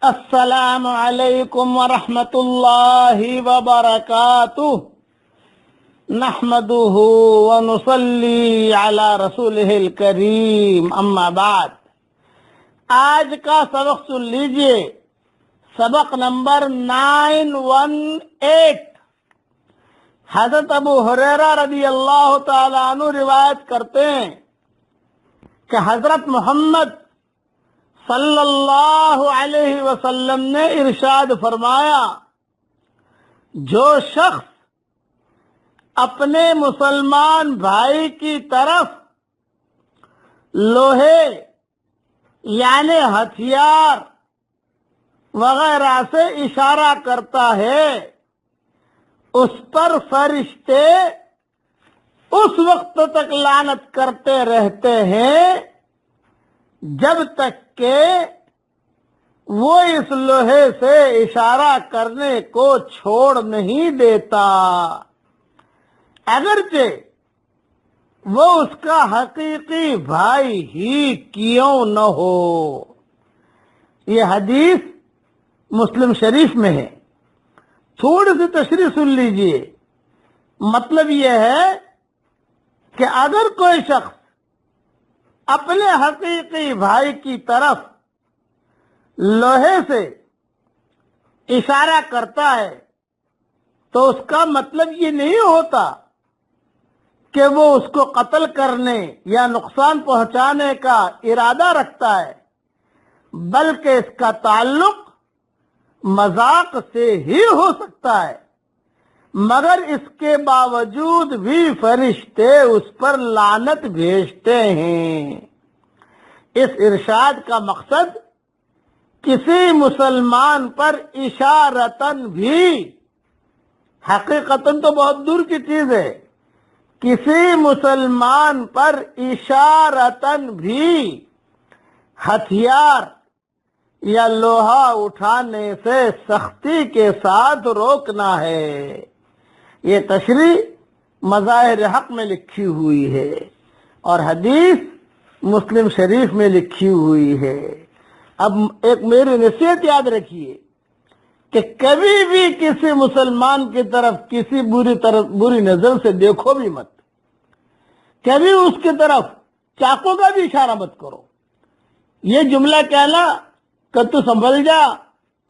السلام علیکم ورحمۃ اللہ وبرکاتہ نحمده ونصلی علی رسولہ الکریم اما بعد۔ آج کا سبق سن لیجئے، سبق نمبر 918۔ حضرت ابو ہریرہ رضی اللہ تعالی عنہ روایت کرتے ہیں کہ حضرت محمد صلی اللہ علیہ وسلم نے ارشاد فرمایا، جو شخص اپنے مسلمان بھائی کی طرف لوہے یعنی ہتھیار وغیرہ سے اشارہ کرتا ہے، اس پر فرشتے اس وقت تک لعنت کرتے رہتے ہیں جب تک کہ وہ اس لوہے سے اشارہ کرنے کو چھوڑ نہیں دیتا، اگرچہ وہ اس کا حقیقی بھائی ہی کیوں نہ ہو۔ یہ حدیث مسلم شریف میں ہے۔ تھوڑی سی تشریح سن لیجئے۔ مطلب یہ ہے کہ اگر کوئی شخص اپنے حقیقی بھائی کی طرف لوہے سے اشارہ کرتا ہے تو اس کا مطلب یہ نہیں ہوتا کہ وہ اس کو قتل کرنے یا نقصان پہنچانے کا ارادہ رکھتا ہے، بلکہ اس کا تعلق مذاق سے ہی ہو سکتا ہے، مگر اس کے باوجود بھی فرشتے اس پر لعنت بھیجتے ہیں۔ اس ارشاد کا مقصد کسی مسلمان پر اشارتاً بھی، حقیقتاً تو بہت دور کی چیز ہے، کسی مسلمان پر اشارتاً بھی ہتھیار یا لوہا اٹھانے سے سختی کے ساتھ روکنا ہے۔ یہ تشریح مظاہر حق میں لکھی ہوئی ہے اور حدیث مسلم شریف میں لکھی ہوئی ہے۔ اب ایک میری نصیحت یاد رکھیے کہ کبھی بھی کسی مسلمان کی طرف کسی بری نظر سے دیکھو بھی مت، کبھی اس کی طرف چاقو کا بھی اشارہ مت کرو۔ یہ جملہ کہنا کہ تو سنبھل جا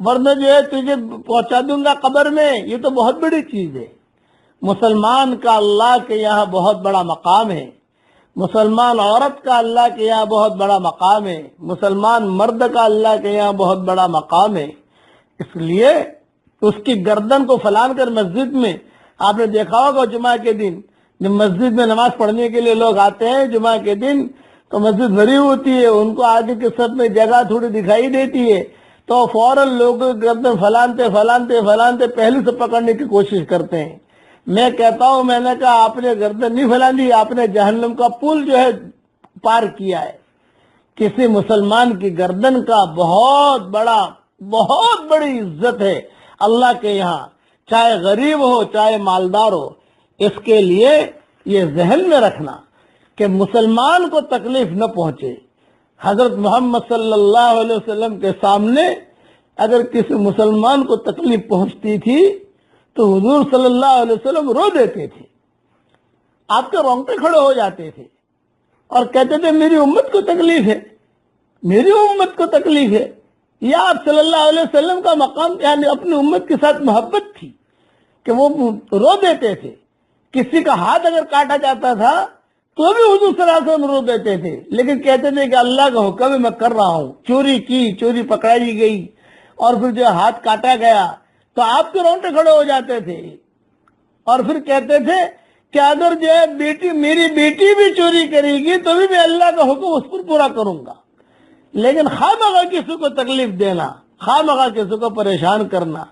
ورنہ جو ہے تجھے پہنچا دوں گا قبر میں، یہ تو بہت بڑی چیز ہے۔ مسلمان کا اللہ کے یہاں بہت بڑا مقام ہے، مسلمان عورت کا اللہ کے یہاں بہت بڑا مقام ہے، مسلمان مرد کا اللہ کے یہاں بہت بڑا مقام ہے۔ اس لیے اس کی گردن کو پھلان کر مسجد میں، آپ نے دیکھا ہوگا جمعہ کے دن جب مسجد میں نماز پڑھنے کے لیے لوگ آتے ہیں جمعہ کے دن تو مسجد بھری ہوتی ہے، ان کو آگے کے صف میں جگہ تھوڑی دکھائی دیتی ہے تو فوراً لوگ گردن پھلانتے پہلے سے پکڑنے کی کوشش کرتے ہیں۔ میں کہتا ہوں، میں نے کہا آپ نے گردن نہیں پھیلانی، آپ نے جہنم کا پل جو ہے پار کیا ہے۔ کسی مسلمان کی گردن کا بہت بڑی عزت ہے اللہ کے یہاں، چاہے غریب ہو چاہے مالدار ہو۔ اس کے لیے یہ ذہن میں رکھنا کہ مسلمان کو تکلیف نہ پہنچے۔ حضرت محمد صلی اللہ علیہ وسلم کے سامنے اگر کسی مسلمان کو تکلیف پہنچتی تھی تو حضور صلی اللہ علیہ وسلم رو دیتے تھے، آپ کے رونگٹے کھڑے ہو جاتے تھے اور کہتے تھے میری امت کو تکلیف ہے، میری امت کو تکلیف ہے۔ یا آپ صلی اللہ علیہ وسلم کا مقام یعنی اپنی امت کے ساتھ محبت تھی کہ وہ رو دیتے تھے۔ کسی کا ہاتھ اگر کاٹا جاتا تھا تو بھی حضور صلی اللہ علیہ وسلم رو دیتے تھے، لیکن کہتے تھے کہ اللہ کا حکم ہے میں کر رہا ہوں۔ چوری پکڑائی گئی اور پھر جو ہاتھ کاٹا گیا تو آپ کے رونگٹے کھڑے ہو جاتے تھے اور پھر کہتے تھے کہ اگر جو ہے میری بیٹی بھی چوری کرے گی تو بھی میں اللہ کا حکم اس پر پورا کروں گا۔ لیکن خواہ کسی کو تکلیف دینا، خواہ کسی کو پریشان کرنا،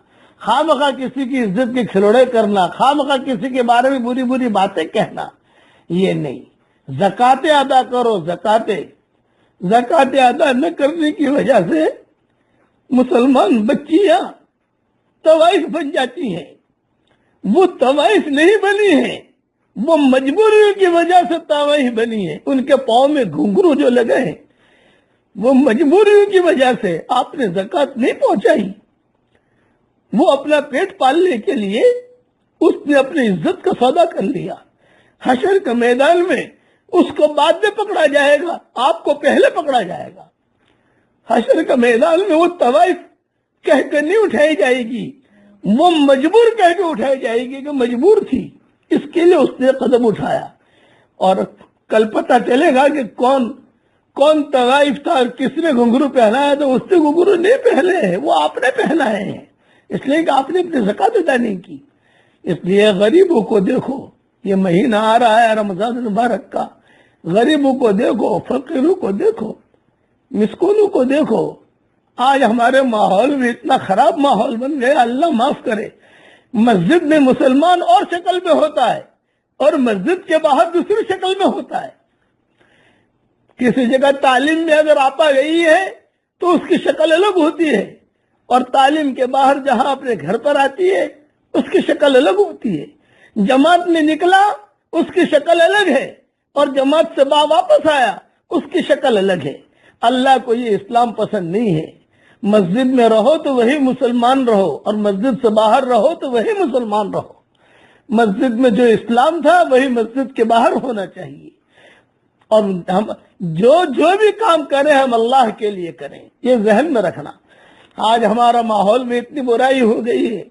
خواہ کسی کی عزت کے کھلوڑے کرنا، خواہ کسی کے بارے میں بری باتیں کہنا، یہ نہیں۔ زکوٰۃ ادا کرو، زکوٰۃ ادا نہ کرنے کی وجہ سے مسلمان بچیاں طوائف بن جاتی ہیں۔ وہ طوائف نہیں بنی ہیں، وہ مجبوری کی وجہ سے طوائف بنی ہیں۔ ان کے پاؤں میں گھنگرو جو لگے ہیں وہ مجبوریوں کی وجہ سے آپ نے زکوٰۃ نہیں پہنچائی، وہ اپنا پیٹ پالنے کے لیے اس نے اپنی عزت کا سودا کر لیا۔ حشر کے میدان میں اس کو بعد میں پکڑا جائے گا، آپ کو پہلے پکڑا جائے گا۔ حشر کے میدان میں وہ طوائف کہہ کر نہیں اٹھائی جائے گی، وہ مجبور کہہ کے اٹھائی جائے گی کہ مجبور تھی، اس کے لیے اس نے قدم اٹھایا۔ اور کل پتہ چلے گا کہ کون طوائف تھا اور کس نے گھنگرو پہنایا، تو اس نے گھنگرو نہیں پہنے ہیں، وہ آپ نے پہنائے ہیں، اس لیے کہ آپ نے اپنی زکوٰۃ ادا نہیں کی۔ اس لیے غریبوں کو دیکھو، یہ مہینہ آ رہا ہے رمضان المبارک کا، غریبوں کو دیکھو، فقیروں کو دیکھو، مسکینوں کو دیکھو۔ آج ہمارے ماحول میں اتنا خراب ماحول بن گیا، اللہ معاف کرے۔ مسجد میں مسلمان اور شکل میں ہوتا ہے اور مسجد کے باہر دوسری شکل میں ہوتا ہے۔ کسی جگہ تعلیم میں اگر آپا گئی ہے تو اس کی شکل الگ ہوتی ہے، اور تعلیم کے باہر جہاں اپنے گھر پر آتی ہے اس کی شکل الگ ہوتی ہے۔ جماعت میں نکلا اس کی شکل الگ ہے، اور جماعت سے واپس آیا اس کی شکل الگ ہے۔ اللہ کو یہ اسلام پسند نہیں ہے۔ مسجد میں رہو تو وہی مسلمان رہو، اور مسجد سے باہر رہو تو وہی مسلمان رہو۔ مسجد میں جو اسلام تھا وہی مسجد کے باہر ہونا چاہیے، اور ہم جو بھی کام کریں ہم اللہ کے لیے کریں، یہ ذہن میں رکھنا۔ آج ہمارا ماحول میں اتنی برائی ہو گئی ہے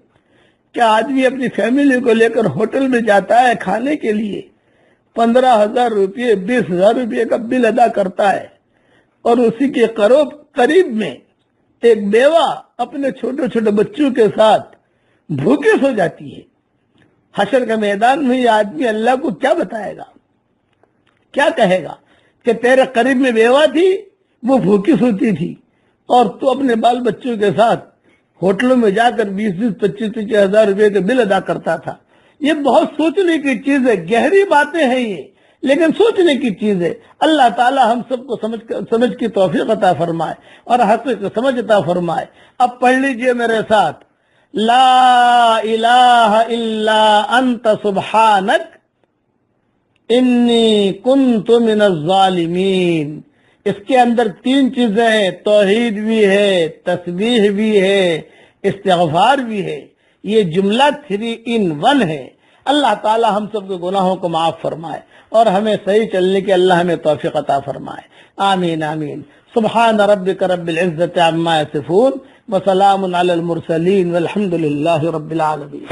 کہ آدمی اپنی فیملی کو لے کر ہوٹل میں جاتا ہے کھانے کے لیے، 15,000 روپے 20,000 روپے کا بل ادا کرتا ہے، اور اسی کے قریب میں ایک بیوہ اپنے چھوٹے چھوٹے بچوں کے ساتھ بھوکے سو جاتی ہے۔ حشر کے میدان میں یہ آدمی اللہ کو کیا بتائے گا، کیا کہے گا کہ تیرے قریب میں بیوہ تھی، وہ بھوکی سوتی تھی، اور تو اپنے بال بچوں کے ساتھ ہوٹلوں میں جا کر 20,000 25,000 روپے کے بل ادا کرتا تھا۔ یہ بہت سوچنے کی چیز ہے، گہری باتیں ہیں یہ، لیکن سوچنے کی چیز ہے۔ اللہ تعالی ہم سب کو سمجھ کی توفیق عطا فرمائے اور حق کو سمجھ عطا فرمائے۔ اب پڑھ لیجئے میرے ساتھ، لا الہ الا انت سبحانک انی کنت من الظالمین۔ اس کے اندر 3 چیزیں ہیں، توحید بھی ہے، تسبیح بھی ہے، استغفار بھی ہے۔ یہ جملہ 3 in 1 ہے۔ اللہ تعالی ہم سب کے گناہوں کو معاف فرمائے اور ہمیں صحیح چلنے کی اللہ ہمیں توفیق عطا فرمائے۔ آمین آمین۔ سبحان ربک رب العزت عما یصفون وسلام علی المرسلین والحمد للہ رب العالمین۔